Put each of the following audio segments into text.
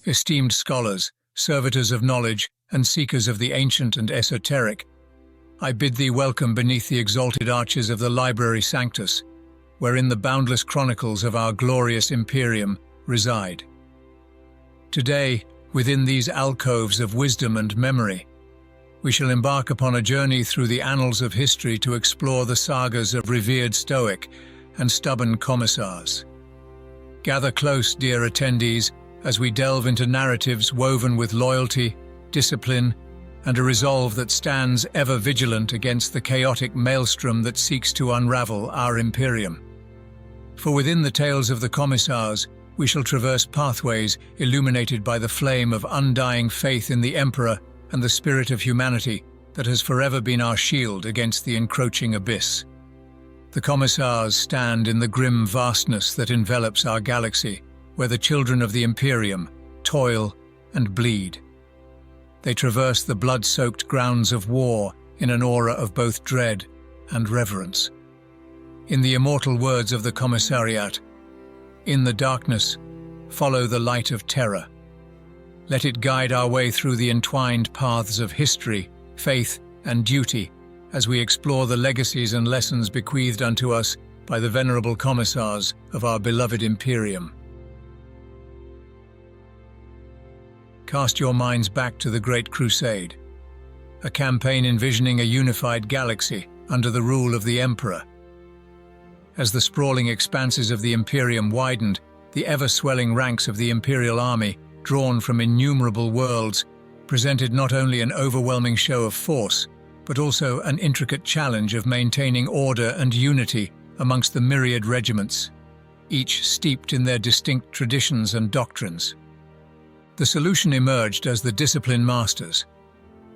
esteemed scholars, servitors of knowledge, and seekers of the ancient and esoteric, I bid thee welcome beneath the exalted arches of the Library Sanctus, wherein the boundless chronicles of our glorious Imperium reside. Today, within these alcoves of wisdom and memory, we shall embark upon a journey through the annals of history to explore the sagas of revered Stoic and stubborn Commissars. Gather close, dear attendees, as we delve into narratives woven with loyalty, discipline, and a resolve that stands ever vigilant against the chaotic maelstrom that seeks to unravel our Imperium. For within the tales of the Commissars, we shall traverse pathways illuminated by the flame of undying faith in the Emperor and the spirit of humanity that has forever been our shield against the encroaching abyss. The Commissars stand in the grim vastness that envelops our galaxy, where the children of the Imperium toil and bleed. They traverse the blood-soaked grounds of war in an aura of both dread and reverence. In the immortal words of the Commissariat, "In the darkness, follow the light of terror. Let it guide our way through the entwined paths of history, faith, and duty as we explore the legacies and lessons bequeathed unto us by the venerable Commissars of our beloved Imperium." Cast your minds back to the Great Crusade, a campaign envisioning a unified galaxy under the rule of the Emperor. As the sprawling expanses of the Imperium widened, the ever-swelling ranks of the Imperial army, drawn from innumerable worlds, presented not only an overwhelming show of force, but also an intricate challenge of maintaining order and unity amongst the myriad regiments, each steeped in their distinct traditions and doctrines. The solution emerged as the Discipline Masters,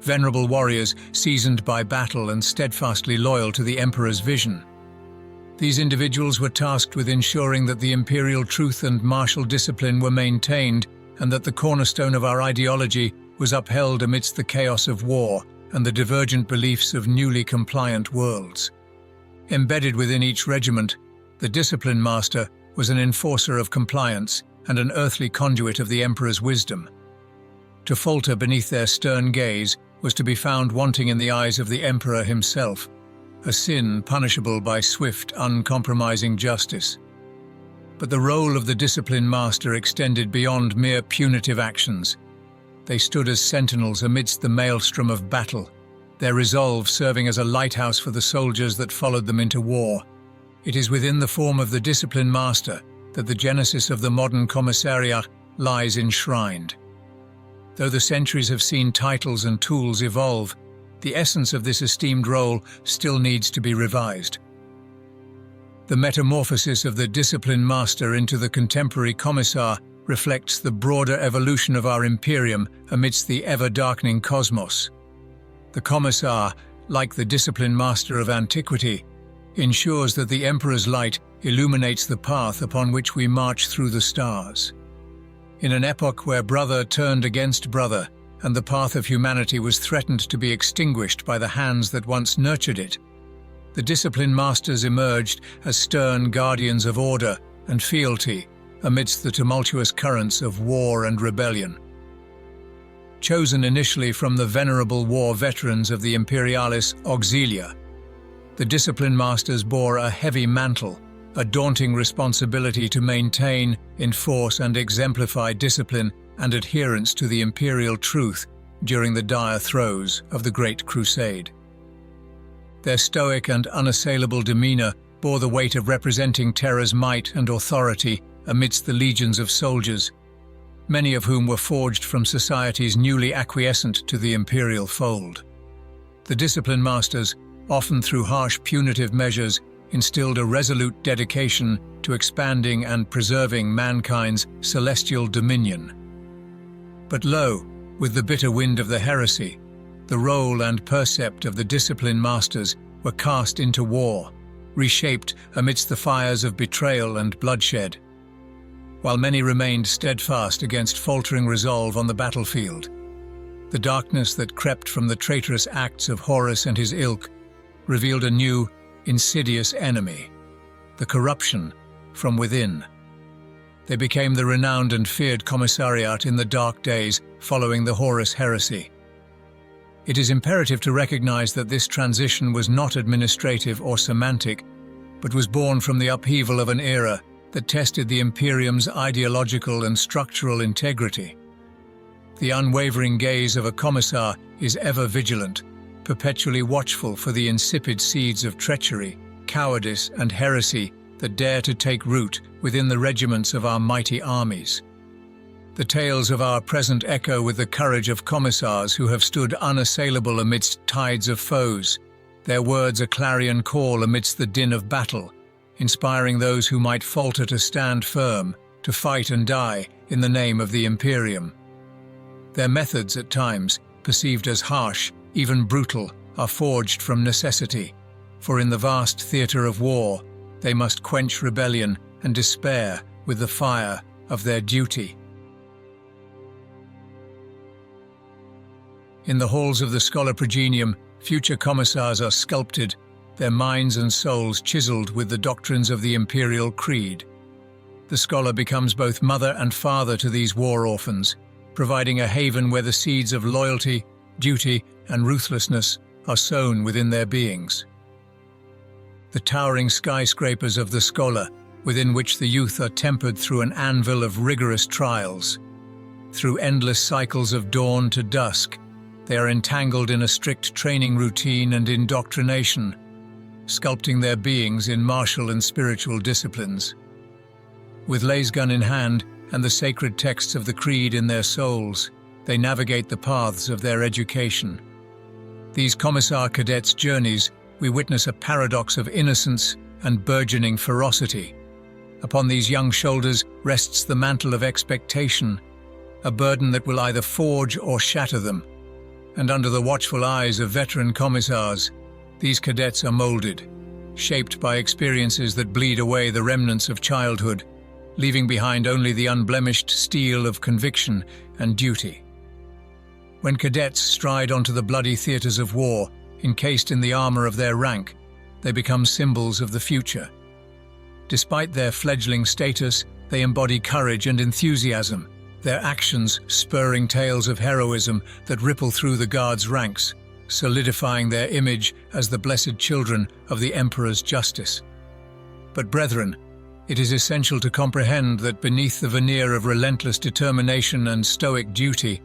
venerable warriors seasoned by battle and steadfastly loyal to the Emperor's vision. These individuals were tasked with ensuring that the imperial truth and martial discipline were maintained and that the cornerstone of our ideology was upheld amidst the chaos of war and the divergent beliefs of newly compliant worlds. Embedded within each regiment, the Discipline Master was an enforcer of compliance and an earthly conduit of the Emperor's wisdom. To falter beneath their stern gaze was to be found wanting in the eyes of the Emperor himself, a sin punishable by swift, uncompromising justice. But the role of the Discipline Master extended beyond mere punitive actions. They stood as sentinels amidst the maelstrom of battle, their resolve serving as a lighthouse for the soldiers that followed them into war. It is within the form of the Discipline Master that the genesis of the modern Commissariat lies enshrined. Though the centuries have seen titles and tools evolve, the essence of this esteemed role still needs to be revised. The metamorphosis of the Discipline Master into the contemporary Commissar reflects the broader evolution of our Imperium amidst the ever-darkening cosmos. The Commissar, like the Discipline Master of antiquity, ensures that the Emperor's light illuminates the path upon which we march through the stars. In an epoch where brother turned against brother, and the path of humanity was threatened to be extinguished by the hands that once nurtured it, the Discipline Masters emerged as stern guardians of order and fealty amidst the tumultuous currents of war and rebellion. Chosen initially from the venerable war veterans of the Imperialis Auxilia, the Discipline Masters bore a heavy mantle, a daunting responsibility to maintain, enforce, and exemplify discipline and adherence to the imperial truth during the dire throes of the Great Crusade. Their stoic and unassailable demeanor bore the weight of representing terror's might and authority amidst the legions of soldiers, many of whom were forged from societies newly acquiescent to the imperial fold. The Discipline Masters, often through harsh punitive measures, instilled a resolute dedication to expanding and preserving mankind's celestial dominion. But lo, with the bitter wind of the heresy, the role and percept of the Discipline Masters were cast into war, reshaped amidst the fires of betrayal and bloodshed. While many remained steadfast against faltering resolve on the battlefield, the darkness that crept from the traitorous acts of Horus and his ilk revealed a new, insidious enemy, the corruption from within. They became the renowned and feared commissariat in the dark days following the Horus heresy. It is imperative to recognize that this transition was not administrative or semantic, but was born from the upheaval of an era that tested the Imperium's ideological and structural integrity. The unwavering gaze of a commissar is ever vigilant, perpetually watchful for the insipid seeds of treachery, cowardice, and heresy that dare to take root within the regiments of our mighty armies. The tales of our present echo with the courage of commissars who have stood unassailable amidst tides of foes, their words a clarion call amidst the din of battle, inspiring those who might falter to stand firm, to fight and die in the name of the Imperium. Their methods, at times, perceived as harsh, even brutal, are forged from necessity, for in the vast theatre of war, they must quench rebellion and despair with the fire of their duty. In the halls of the Schola Progenium, future commissars are sculpted, their minds and souls chiseled with the doctrines of the imperial creed. The scholar becomes both mother and father to these war orphans, providing a haven where the seeds of loyalty, duty, and ruthlessness are sown within their beings. The towering skyscrapers of the scholar, within which the youth are tempered through an anvil of rigorous trials. Through endless cycles of dawn to dusk, they are entangled in a strict training routine and indoctrination, sculpting their beings in martial and spiritual disciplines. With lasgun in hand and the sacred texts of the creed in their souls, they navigate the paths of their education. These commissar cadets' journeys, we witness a paradox of innocence and burgeoning ferocity. Upon these young shoulders rests the mantle of expectation, a burden that will either forge or shatter them. And under the watchful eyes of veteran commissars, these cadets are molded, shaped by experiences that bleed away the remnants of childhood, leaving behind only the unblemished steel of conviction and duty. When cadets stride onto the bloody theatres of war, encased in the armour of their rank, they become symbols of the future. Despite their fledgling status, they embody courage and enthusiasm, their actions spurring tales of heroism that ripple through the Guards' ranks, solidifying their image as the blessed children of the Emperor's justice. But brethren, it is essential to comprehend that beneath the veneer of relentless determination and stoic duty,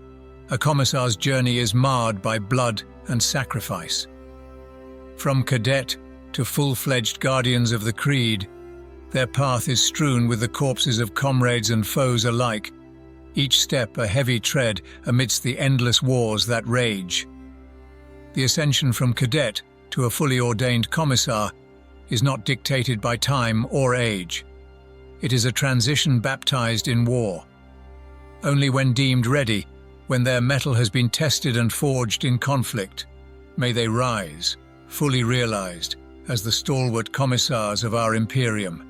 a commissar's journey is marred by blood and sacrifice. From cadet to full-fledged guardians of the creed, their path is strewn with the corpses of comrades and foes alike, each step a heavy tread amidst the endless wars that rage. The ascension from cadet to a fully ordained commissar is not dictated by time or age. It is a transition baptized in war. Only when deemed ready, when their mettle has been tested and forged in conflict, may they rise, fully realized, as the stalwart commissars of our Imperium.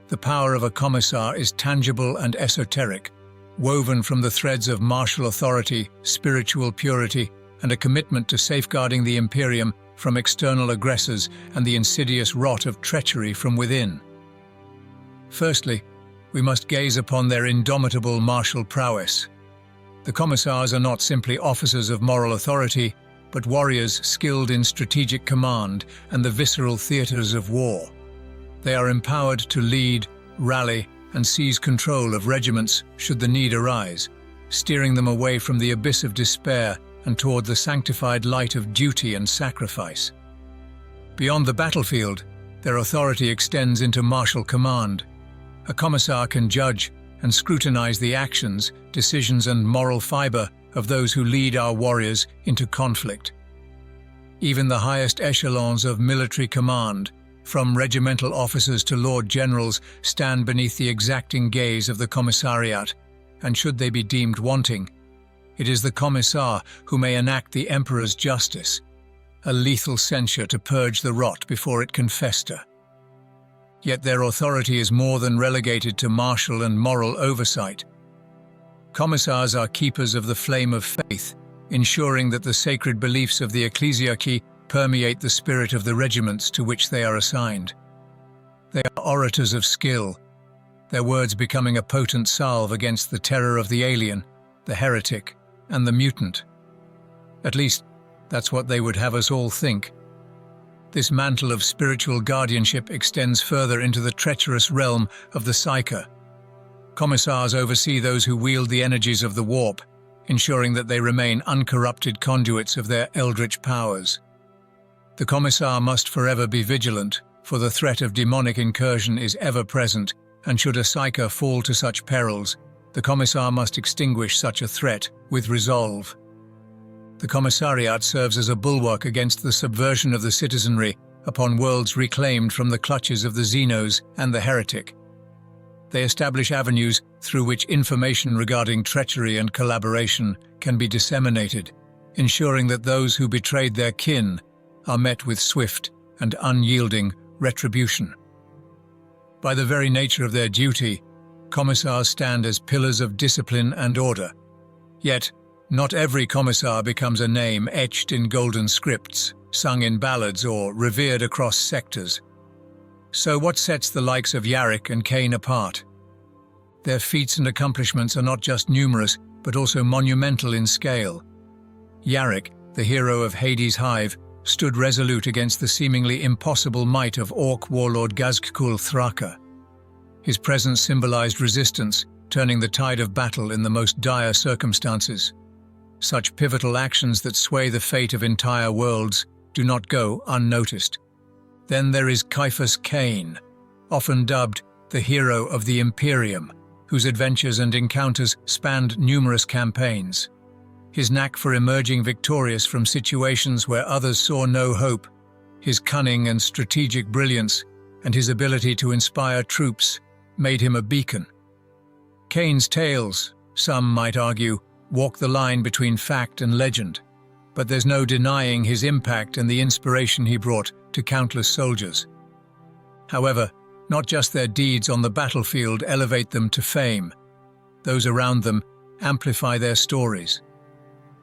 The power of a commissar is tangible and esoteric, woven from the threads of martial authority, spiritual purity, and a commitment to safeguarding the Imperium from external aggressors and the insidious rot of treachery from within. Firstly, we must gaze upon their indomitable martial prowess. The commissars are not simply officers of moral authority, but warriors skilled in strategic command and the visceral theatres of war. They are empowered to lead, rally, and seize control of regiments should the need arise, steering them away from the abyss of despair and toward the sanctified light of duty and sacrifice. Beyond the battlefield, their authority extends into martial command. A commissar can judge and scrutinize the actions, decisions, and moral fiber of those who lead our warriors into conflict. Even the highest echelons of military command, from regimental officers to lord generals, stand beneath the exacting gaze of the commissariat, and should they be deemed wanting, it is the commissar who may enact the Emperor's justice, a lethal censure to purge the rot before it can fester. Yet their authority is more than relegated to martial and moral oversight. Commissars are keepers of the flame of faith, ensuring that the sacred beliefs of the ecclesiarchy permeate the spirit of the regiments to which they are assigned. They are orators of skill, their words becoming a potent salve against the terror of the alien, the heretic, and the mutant. At least, that's what they would have us all think. This mantle of spiritual guardianship extends further into the treacherous realm of the Psyker. Commissars oversee those who wield the energies of the warp, ensuring that they remain uncorrupted conduits of their eldritch powers. The Commissar must forever be vigilant, for the threat of demonic incursion is ever present, and should a Psyker fall to such perils, the Commissar must extinguish such a threat with resolve. The Commissariat serves as a bulwark against the subversion of the citizenry upon worlds reclaimed from the clutches of the Xenos and the heretic. They establish avenues through which information regarding treachery and collaboration can be disseminated, ensuring that those who betrayed their kin are met with swift and unyielding retribution. By the very nature of their duty, Commissars stand as pillars of discipline and order. Yet, not every Commissar becomes a name etched in golden scripts, sung in ballads, or revered across sectors. So what sets the likes of Yarrick and Kane apart? Their feats and accomplishments are not just numerous, but also monumental in scale. Yarrick, the hero of Hades' Hive, stood resolute against the seemingly impossible might of Orc warlord Gazgkul Thraka. His presence symbolized resistance, turning the tide of battle in the most dire circumstances. Such pivotal actions that sway the fate of entire worlds do not go unnoticed. Then there is Caiaphas Kane, often dubbed the hero of the Imperium, whose adventures and encounters spanned numerous campaigns. His knack for emerging victorious from situations where others saw no hope, his cunning and strategic brilliance, and his ability to inspire troops made him a beacon. Kane's tales, some might argue, walk the line between fact and legend, but there's no denying his impact and the inspiration he brought to countless soldiers. However, not just their deeds on the battlefield elevate them to fame. Those around them amplify their stories.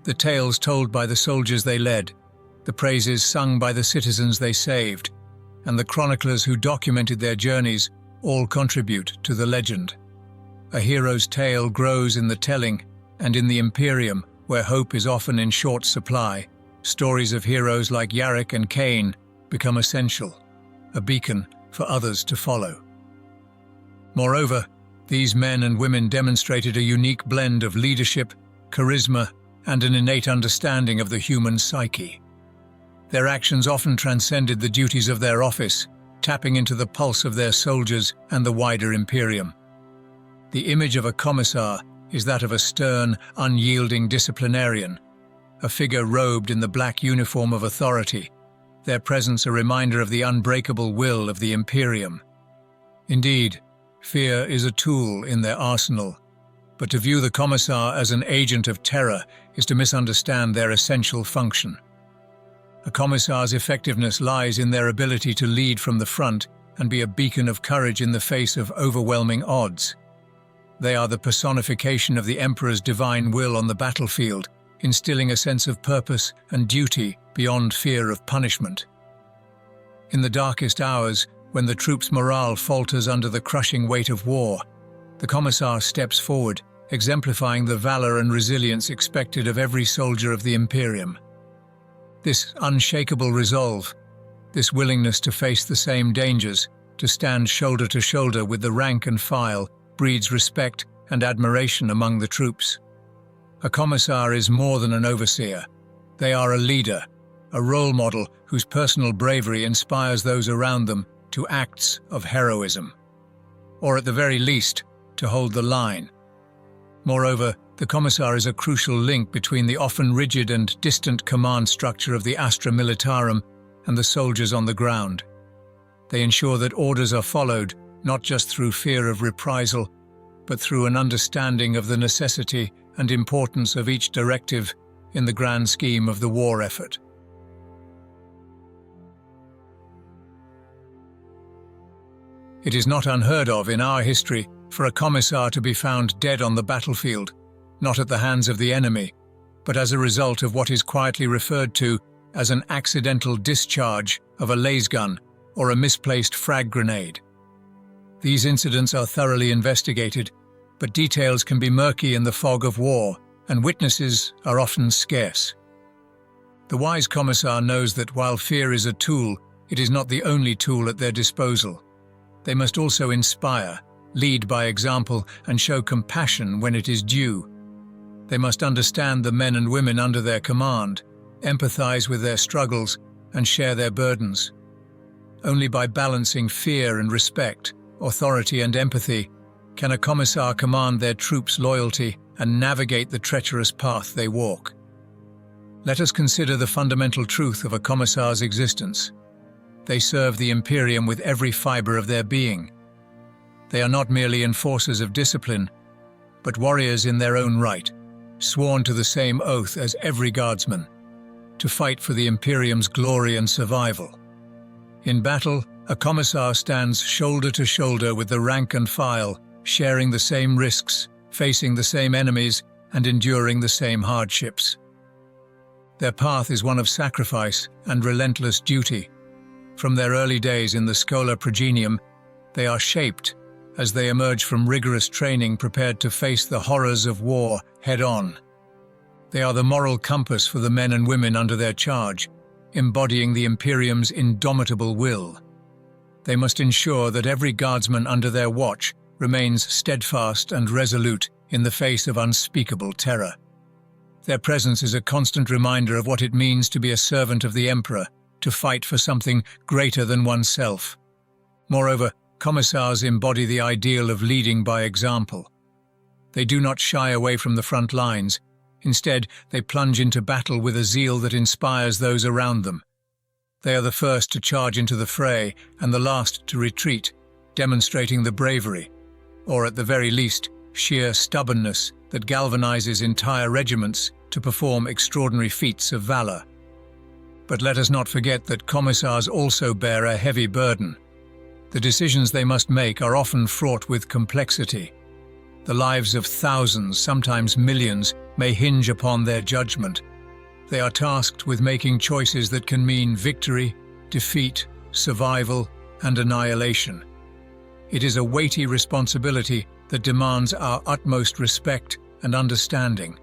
The tales told by the soldiers they led, the praises sung by the citizens they saved, and the chroniclers who documented their journeys all contribute to the legend. A hero's tale grows in the telling, and in the Imperium, where hope is often in short supply, stories of heroes like Yarrick and Kane become essential, a beacon for others to follow. Moreover, these men and women demonstrated a unique blend of leadership, charisma, and an innate understanding of the human psyche. Their actions often transcended the duties of their office, tapping into the pulse of their soldiers and the wider Imperium. The image of a commissar is that of a stern, unyielding disciplinarian, a figure robed in the black uniform of authority, their presence a reminder of the unbreakable will of the Imperium. Indeed, fear is a tool in their arsenal, but to view the commissar as an agent of terror is to misunderstand their essential function. A commissar's effectiveness lies in their ability to lead from the front and be a beacon of courage in the face of overwhelming odds. They are the personification of the Emperor's divine will on the battlefield, instilling a sense of purpose and duty beyond fear of punishment. In the darkest hours, when the troops' morale falters under the crushing weight of war, the commissar steps forward, exemplifying the valor and resilience expected of every soldier of the Imperium. This unshakable resolve, this willingness to face the same dangers, to stand shoulder to shoulder with the rank and file, breeds respect and admiration among the troops. A commissar is more than an overseer. They are a leader, a role model whose personal bravery inspires those around them to acts of heroism, or at the very least, to hold the line. Moreover, the commissar is a crucial link between the often rigid and distant command structure of the Astra Militarum and the soldiers on the ground. They ensure that orders are followed, not just through fear of reprisal, but through an understanding of the necessity and importance of each directive in the grand scheme of the war effort. It is not unheard of in our history for a commissar to be found dead on the battlefield, not at the hands of the enemy, but as a result of what is quietly referred to as an accidental discharge of a lasgun or a misplaced frag grenade. These incidents are thoroughly investigated, but details can be murky in the fog of war, and witnesses are often scarce. The wise commissar knows that while fear is a tool, it is not the only tool at their disposal. They must also inspire, lead by example, and show compassion when it is due. They must understand the men and women under their command, empathize with their struggles, and share their burdens. Only by balancing fear and respect, authority and empathy, can a commissar command their troops' loyalty and navigate the treacherous path they walk. Let us consider the fundamental truth of a commissar's existence. They serve the Imperium with every fiber of their being. They are not merely enforcers of discipline, but warriors in their own right, sworn to the same oath as every guardsman, to fight for the Imperium's glory and survival. In battle, a commissar stands shoulder to shoulder with the rank and file, sharing the same risks, facing the same enemies, and enduring the same hardships. Their path is one of sacrifice and relentless duty. From their early days in the Schola Progenium, they are shaped as they emerge from rigorous training prepared to face the horrors of war head-on. They are the moral compass for the men and women under their charge, embodying the Imperium's indomitable will. They must ensure that every guardsman under their watch remains steadfast and resolute in the face of unspeakable terror. Their presence is a constant reminder of what it means to be a servant of the Emperor, to fight for something greater than oneself. Moreover, commissars embody the ideal of leading by example. They do not shy away from the front lines. Instead, they plunge into battle with a zeal that inspires those around them. They are the first to charge into the fray and the last to retreat, demonstrating the bravery, or at the very least, sheer stubbornness that galvanizes entire regiments to perform extraordinary feats of valor. But let us not forget that commissars also bear a heavy burden. The decisions they must make are often fraught with complexity. The lives of thousands, sometimes millions, may hinge upon their judgment. They are tasked with making choices that can mean victory, defeat, survival, and annihilation. It is a weighty responsibility that demands our utmost respect and understanding.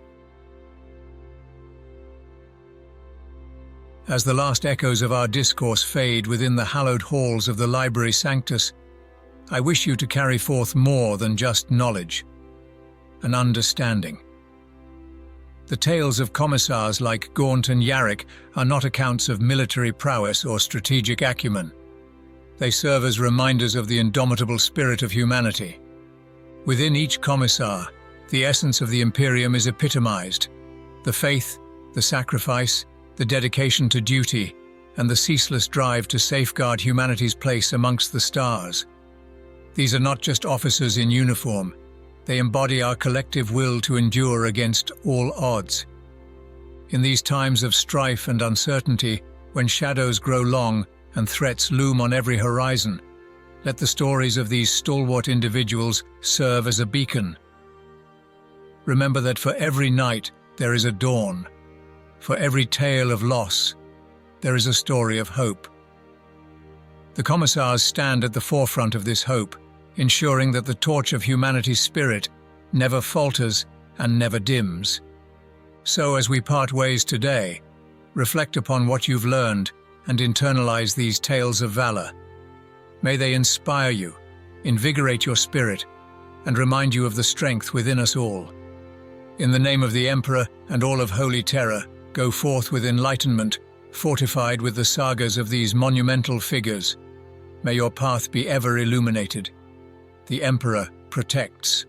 As the last echoes of our discourse fade within the hallowed halls of the Library Sanctus, I wish you to carry forth more than just knowledge, an understanding. The tales of commissars like Gaunt and Yarrick are not accounts of military prowess or strategic acumen. They serve as reminders of the indomitable spirit of humanity. Within each commissar, the essence of the Imperium is epitomized: the faith, the sacrifice, the dedication to duty, and the ceaseless drive to safeguard humanity's place amongst the stars. These are not just officers in uniform. They embody our collective will to endure against all odds. In these times of strife and uncertainty, when shadows grow long and threats loom on every horizon, let the stories of these stalwart individuals serve as a beacon. Remember that for every night there is a dawn. For every tale of loss, there is a story of hope. The commissars stand at the forefront of this hope, ensuring that the torch of humanity's spirit never falters and never dims. So as we part ways today, reflect upon what you've learned and internalize these tales of valor. May they inspire you, invigorate your spirit, and remind you of the strength within us all. In the name of the Emperor and all of Holy Terror, go forth with enlightenment, fortified with the sagas of these monumental figures. May your path be ever illuminated. The Emperor protects.